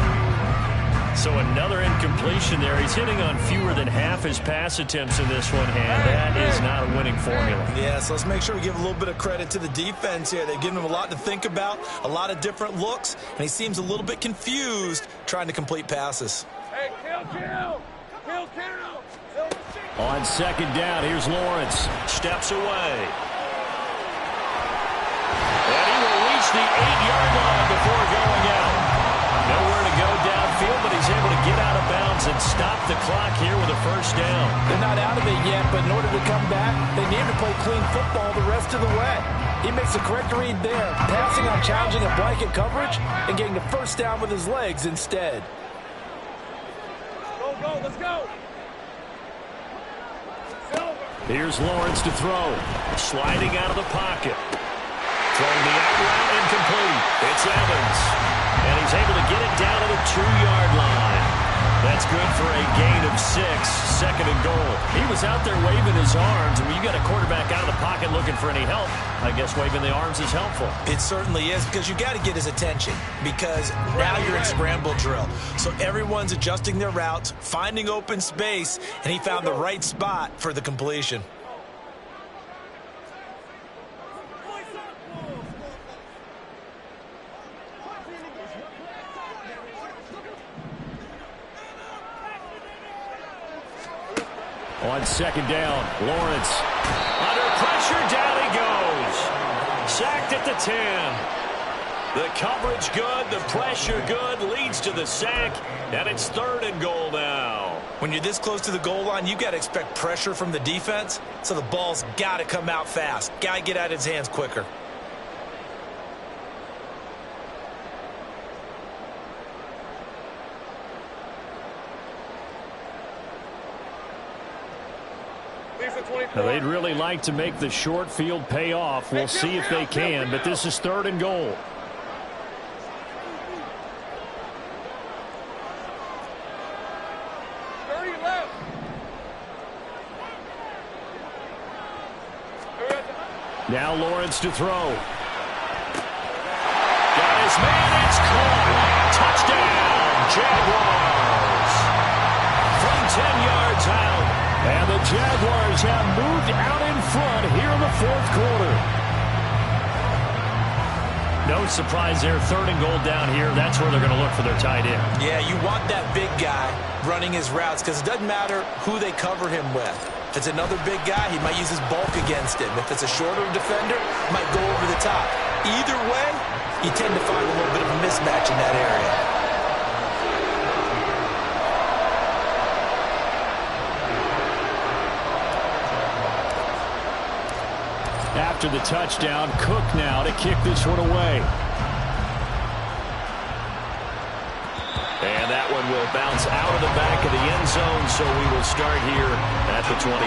Speaker 2: So another incompletion there. He's hitting on fewer than half his pass attempts in this one, and that is not a winning formula.
Speaker 3: Yeah, so let's make sure we give a little bit of credit to the defense here. They've given him a lot to think about, a lot of different looks, and he seems a little bit confused trying to complete passes.
Speaker 5: Hey, kill.
Speaker 1: On second down, here's Lawrence.
Speaker 2: Steps away. And he will reach the 8-yard line before going out. Nowhere to go downfield, but he's able to get out of bounds and stop the clock here with a first down.
Speaker 3: They're not out of it yet, but in order to come back, they need to play clean football the rest of the way. He makes the correct read there, passing on challenging a blanket coverage and getting the first down with his legs instead.
Speaker 5: Go, let's go.
Speaker 1: Here's Lawrence to throw.
Speaker 2: Sliding out of the pocket. Throwing the out route incomplete. It's Evans. And he's able to get it down to the 2-yard line. That's good for a gain of 6, second and goal. He was out there waving his arms, and when you got a quarterback out of the pocket looking for any help, I guess waving the arms is helpful.
Speaker 3: It certainly is, because you got to get his attention, because now you're in scramble drill. So everyone's adjusting their routes, finding open space, and he found the right spot for the completion.
Speaker 1: On second down, Lawrence.
Speaker 2: Under pressure, down he goes. Sacked at the 10. The coverage good, the pressure good, leads to the sack, and it's third and goal now.
Speaker 3: When you're this close to the goal line, you got to expect pressure from the defense, so the ball's got to come out fast. Got to get out of his hands quicker.
Speaker 1: Now, they'd really like to make the short field pay off. We'll see if they can, but this is third and goal. Now Lawrence to throw.
Speaker 2: Got his man, it's caught. Touchdown, Jaguars. From 10 yards out.
Speaker 1: And the Jaguars have moved out in front here in the fourth quarter.
Speaker 2: No surprise there, third and goal down here. That's where they're going to look for their tight end.
Speaker 3: Yeah, you want that big guy running his routes, because it doesn't matter who they cover him with. If it's another big guy, he might use his bulk against him. If it's a shorter defender, might go over the top. Either way, you tend to find a little bit of a mismatch in that area.
Speaker 1: After the touchdown, Cook now to kick this one away.
Speaker 2: And that one will bounce out of the back of the end zone, so we will start here at the 25.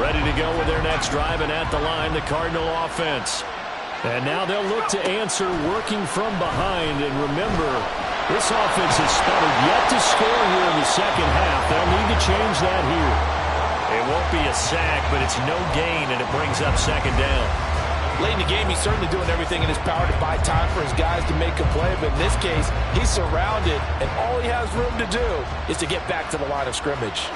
Speaker 2: Ready to go with their next drive, and at the line, the Cardinal offense.
Speaker 1: And now they'll look to answer working from behind. And remember, this offense has started yet to score here in the second half. They'll need to change that here.
Speaker 2: It won't be a sack, but it's no gain, and it brings up second down.
Speaker 3: Late in the game, he's certainly doing everything in his power to buy time for his guys to make a play. But in this case, he's surrounded, and all he has room to do is to get back to the line of scrimmage.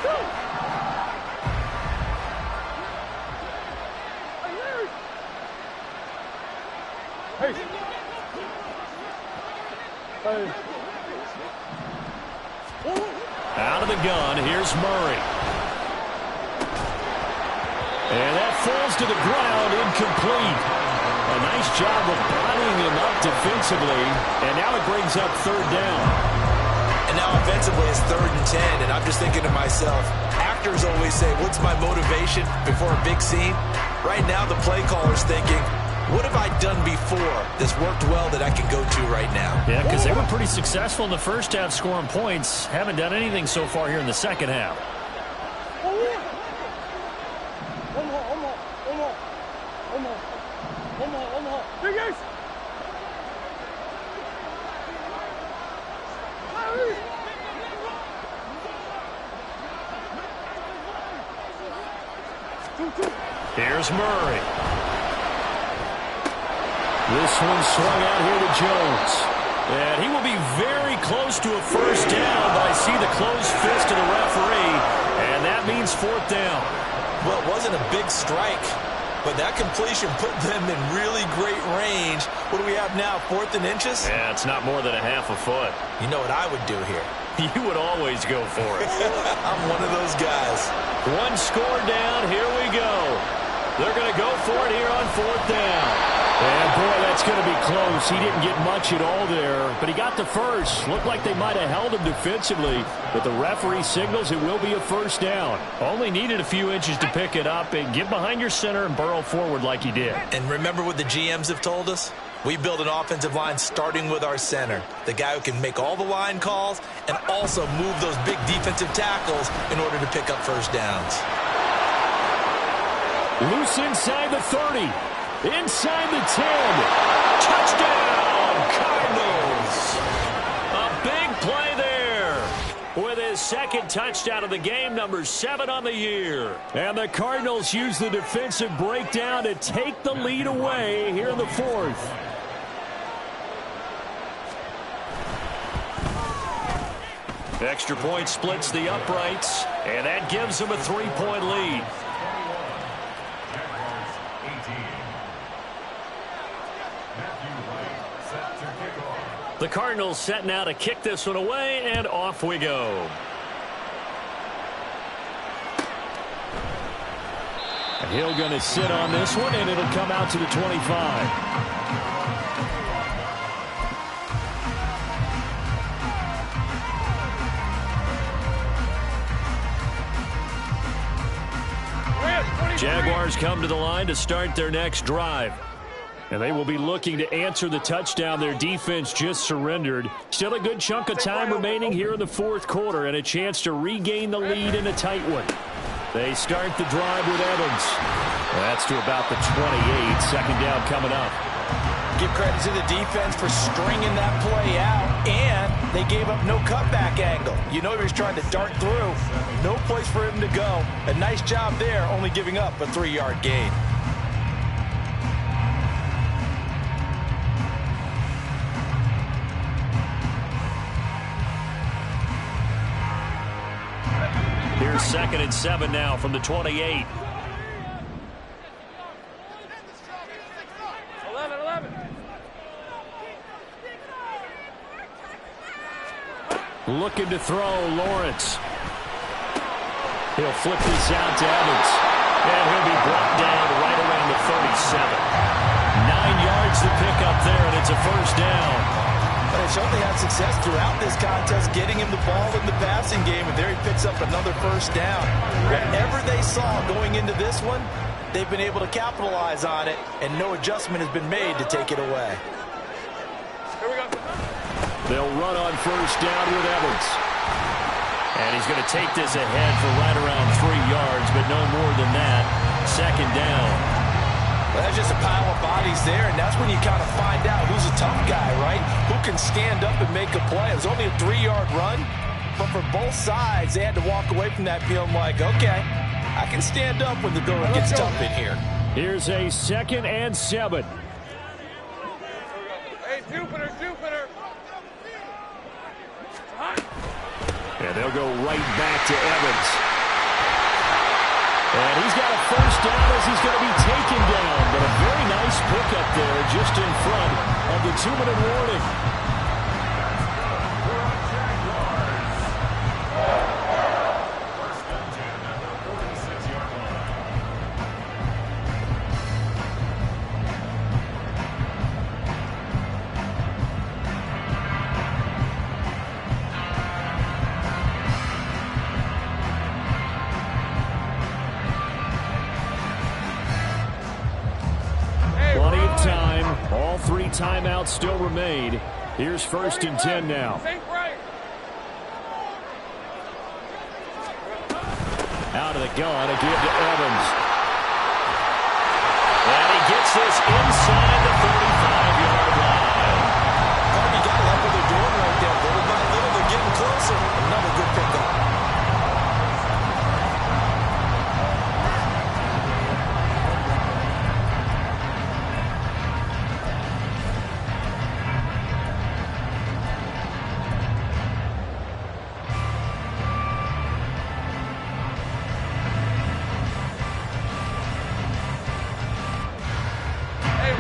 Speaker 2: Out of the gun, here's Murray.
Speaker 1: And that falls to the ground, incomplete. A nice job of bodying him up defensively, and now it brings up third down.
Speaker 3: And now offensively it's 3rd and 10, and I'm just thinking to myself, actors always say, what's my motivation before a big scene? Right now the play caller's thinking, what have I done before that's worked well that I can go to right now?
Speaker 1: Yeah, because they were pretty successful in the first half scoring points. Haven't done anything so far here in the second half. Here's Murray. This one swung out here to Jones. And he will be very close to a first down, but I see the closed fist of the referee, and that means fourth down.
Speaker 3: Well, it wasn't a big strike, but that completion put them in really great range. What do we have now, 4th and inches?
Speaker 1: Yeah, it's not more than a half a foot.
Speaker 3: You know what I would do here?
Speaker 1: You would always go for it.
Speaker 3: I'm one of those guys.
Speaker 1: One score down, here we go. They're going to go for it here on fourth down. And, boy, that's going to be close. He didn't get much at all there, but he got the first. Looked like they might have held him defensively, but the referee signals it will be a first down. Only needed a few inches to pick it up and get behind your center and burrow forward like he did.
Speaker 3: And remember what the GMs have told us? We build an offensive line starting with our center, the guy who can make all the line calls and also move those big defensive tackles in order to pick up first downs.
Speaker 1: Loose inside the 30. Inside the 10. Touchdown, Cardinals. A big play there. With his second touchdown of the game, number 7 on the year. And the Cardinals use the defensive breakdown to take the lead away here in the 4th. Extra point splits the uprights, and that gives them a 3-point lead. The Cardinals set now to kick this one away, and off we go. And Hill going to sit on this one, and it'll come out to the 25. Jaguars come to the line to start their next drive. And they will be looking to answer the touchdown their defense just surrendered. Still a good chunk of time remaining here in the 4th quarter and a chance to regain the lead in a tight one. They start the drive with Evans. That's to about the 28. Second down coming up.
Speaker 3: Give credit to the defense for stringing that play out, and they gave up no cutback angle. You know he was trying to dart through. No place for him to go. A nice job there, only giving up a 3-yard gain.
Speaker 1: Here's 2nd and 7 now from the 28.
Speaker 5: 11.
Speaker 1: Looking to throw, Lawrence. He'll flip this out to Evans. And he'll be brought down right around the 37. 9 yards to pick up there, and it's a first down.
Speaker 3: But they certainly had success throughout this contest, getting him the ball in the passing game, and there he picks up another first down. Whatever they saw going into this one, they've been able to capitalize on it, and no adjustment has been made to take it away.
Speaker 5: Here we go.
Speaker 1: They'll run on first down with Evans. And he's going to take this ahead for right around 3 yards, but no more than that. Second down.
Speaker 3: Well, that's just a pile of bodies there, and that's when you kind of find out who's a tough guy, right? Who can stand up and make a play. It was only a 3-yard run, but for both sides, they had to walk away from that feeling like, okay, I can stand up when the going gets tough in here.
Speaker 1: Here's a 2nd and 7.
Speaker 5: Hey, Jupiter.
Speaker 1: And they'll go right back to Evans. And he's got a first down as he's going to be taken down. But a very nice pickup there just in front of the 2-minute warning. All 3 timeouts still remain. Here's 1st and 10 now. Out of the gun, a give to Evans. And he gets this inside the 35-yard line.
Speaker 3: You got to like what they're doing right there. Little by little, they're getting closer. Another good pickup.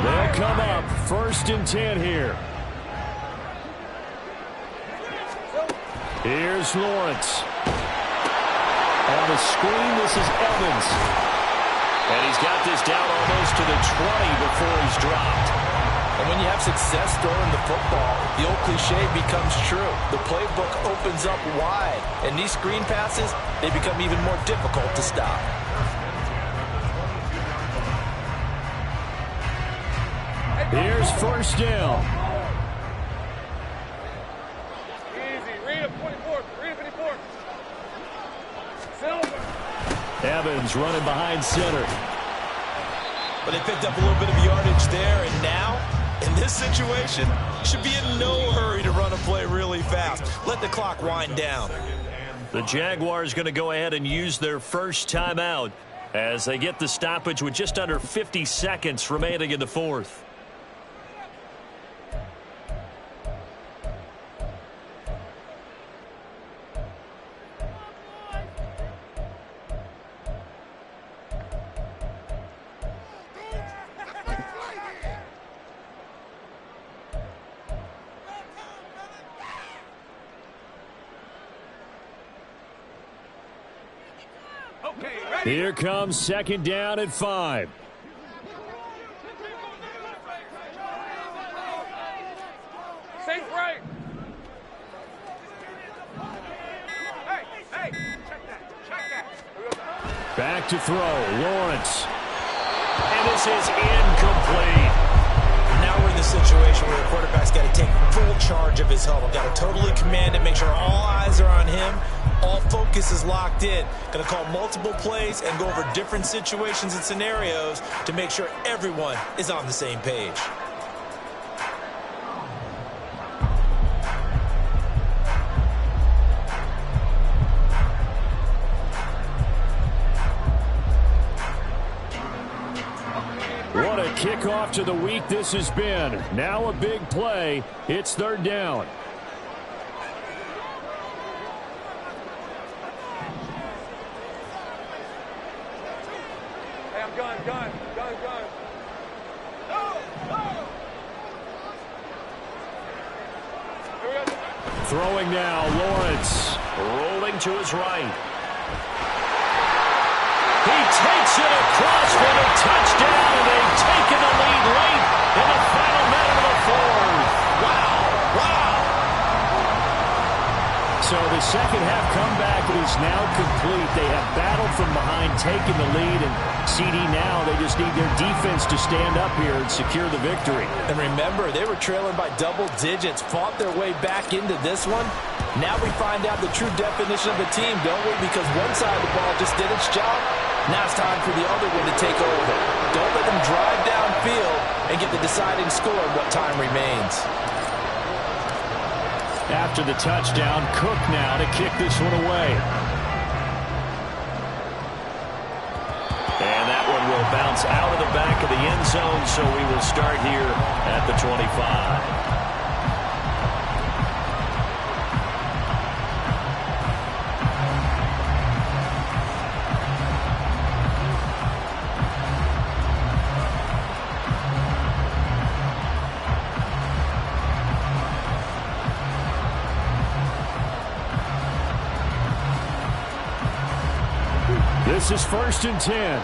Speaker 1: They'll come up 1st and 10 here. Here's Lawrence. On the screen, this is Evans.
Speaker 2: And he's got this down almost to the 20 before he's dropped.
Speaker 3: And when you have success throwing the football, the old cliche becomes true. The playbook opens up wide, and these screen passes, they become even more difficult to stop.
Speaker 1: Here's 1st down.
Speaker 5: Easy. Read up 24. Read up 54. Silver.
Speaker 1: Evans running behind center.
Speaker 3: But they picked up a little bit of yardage there, and now, in this situation, should be in no hurry to run a play really fast. Let the clock wind down.
Speaker 2: The Jaguars going to go ahead and use their first timeout as they get the stoppage with just under 50 seconds remaining in the 4th.
Speaker 1: Here comes 2nd down at 5.
Speaker 5: Safe right. Hey, check that.
Speaker 1: Back to throw, Lawrence.
Speaker 2: And this is incomplete.
Speaker 3: Now we're in the situation where the quarterback's got to take full charge of his huddle. Got to totally command it, make sure all eyes are on him. All focus is locked in. Going to call multiple plays and go over different situations and scenarios to make sure everyone is on the same page.
Speaker 1: What a kickoff to the week this has been. Now a big play. It's 3rd down.
Speaker 5: Gun.
Speaker 1: Throwing now, Lawrence.
Speaker 2: Rolling to his right. He takes it across for the touchdown, and they've taken the lead late in the final minute of the 4th.
Speaker 3: Wow.
Speaker 1: So the second half comeback is now complete. They have battled from behind, taken the lead, and CD now, they just need their defense to stand up here and secure the victory.
Speaker 3: And remember, they were trailing by double digits, fought their way back into this one. Now we find out the true definition of the team, don't we? Because one side of the ball just did its job. Now it's time for the other one to take over. Don't let them drive downfield and get the deciding score in what time remains.
Speaker 1: After the touchdown, Cook now to kick this one away.
Speaker 2: And that one will bounce out of the back of the end zone, so we will start here at the 25.
Speaker 1: This is 1st and 10.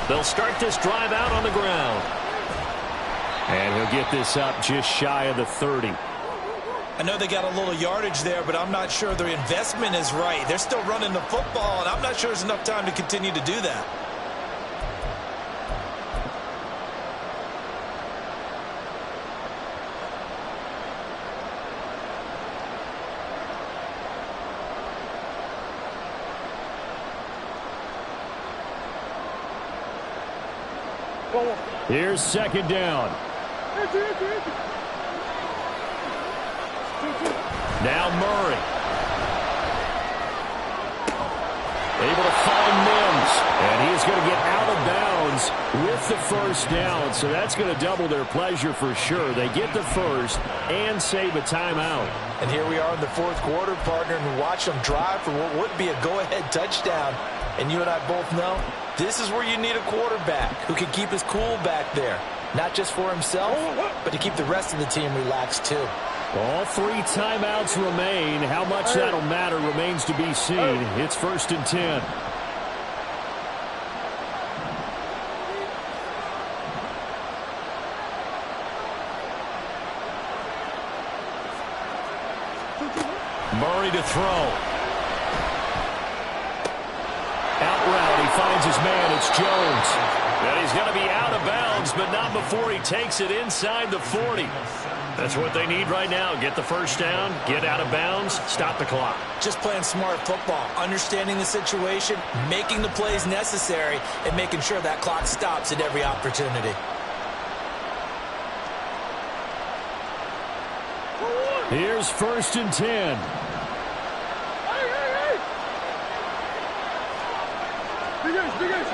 Speaker 2: They'll start this drive out on the ground.
Speaker 1: And he'll get this up just shy of the 30.
Speaker 3: I know they got a little yardage there, but I'm not sure their investment is right. They're still running the football, and I'm not sure there's enough time to continue to do that.
Speaker 1: Here's 2nd down. Now Murray. Able to find Mims. And he's going to get out of bounds Browns with the first down, so that's going to double their pleasure for sure. They get the first and save a timeout.
Speaker 3: And here we are in the fourth quarter, partner, and watch them drive for what would be a go-ahead touchdown. And you and I both know this is where you need a quarterback who can keep his cool back there. Not just for himself, but to keep the rest of the team relaxed too.
Speaker 1: All 3 timeouts remain. How much that'll matter remains to be seen. It's 1st and 10. Murray to throw. Out route, he finds his man. It's Jones. And he's going to be out of bounds, but not before he takes it inside the 40. That's what they need right now. Get the first down, get out of bounds, stop the clock.
Speaker 3: Just playing smart football, understanding the situation, making the plays necessary, and making sure that clock stops at every opportunity.
Speaker 1: Here's 1st and 10.
Speaker 5: Big guys.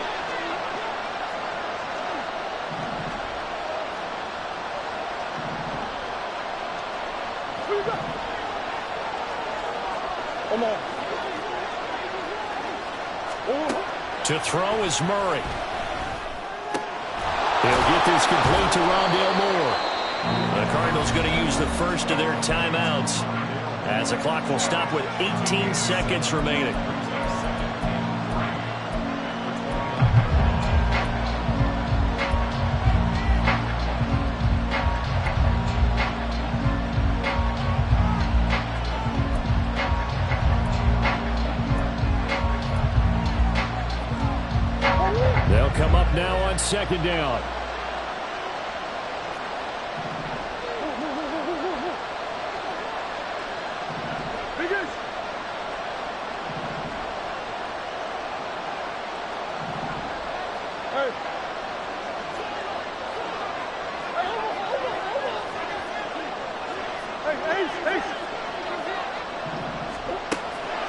Speaker 1: To throw is Murray. He'll get this complete to Rondale Moore. The Cardinals going to use the first of their timeouts as the clock will stop with 18 seconds remaining. They'll come up now on 2nd down.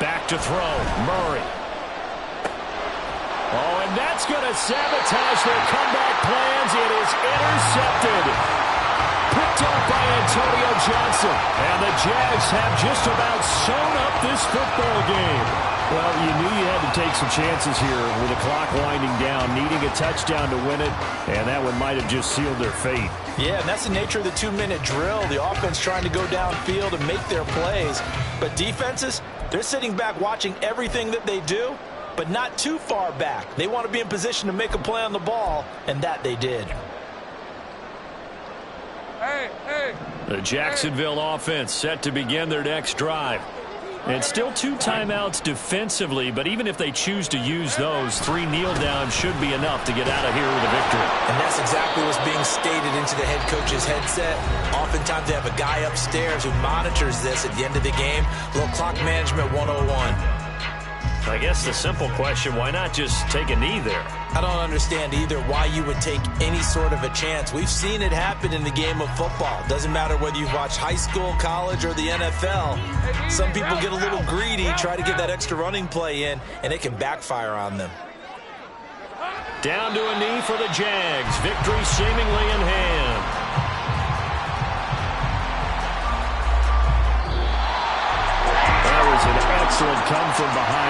Speaker 1: Back to throw, Murray. Oh, and that's going to sabotage their comeback plans. It is intercepted. Picked up by Antonio Johnson. And the Jags have just about sewn up this football game. Well, you knew you had to take some chances here with the clock winding down, needing a touchdown to win it, and that one might have just sealed their fate.
Speaker 3: Yeah, and that's the nature of the 2-minute drill. The offense trying to go downfield and make their plays. But defenses, they're sitting back watching everything that they do, but not too far back. They want to be in position to make a play on the ball, and that they did.
Speaker 1: The Jacksonville offense set to begin their next drive. And still 2 timeouts defensively, but even if they choose to use those, 3 kneel downs should be enough to get out of here with a victory.
Speaker 3: And that's exactly what's being stated into the head coach's headset. Oftentimes they have a guy upstairs who monitors this at the end of the game. Little clock management 101.
Speaker 1: I guess the simple question, why not just take a knee there?
Speaker 3: I don't understand either why you would take any sort of a chance. We've seen it happen in the game of football. Doesn't matter whether you've watched high school, college, or the NFL. Some people get a little greedy, try to get that extra running play in, and it can backfire on them.
Speaker 1: Down to a knee for the Jags. Victory seemingly in hand. That was an excellent come from behind.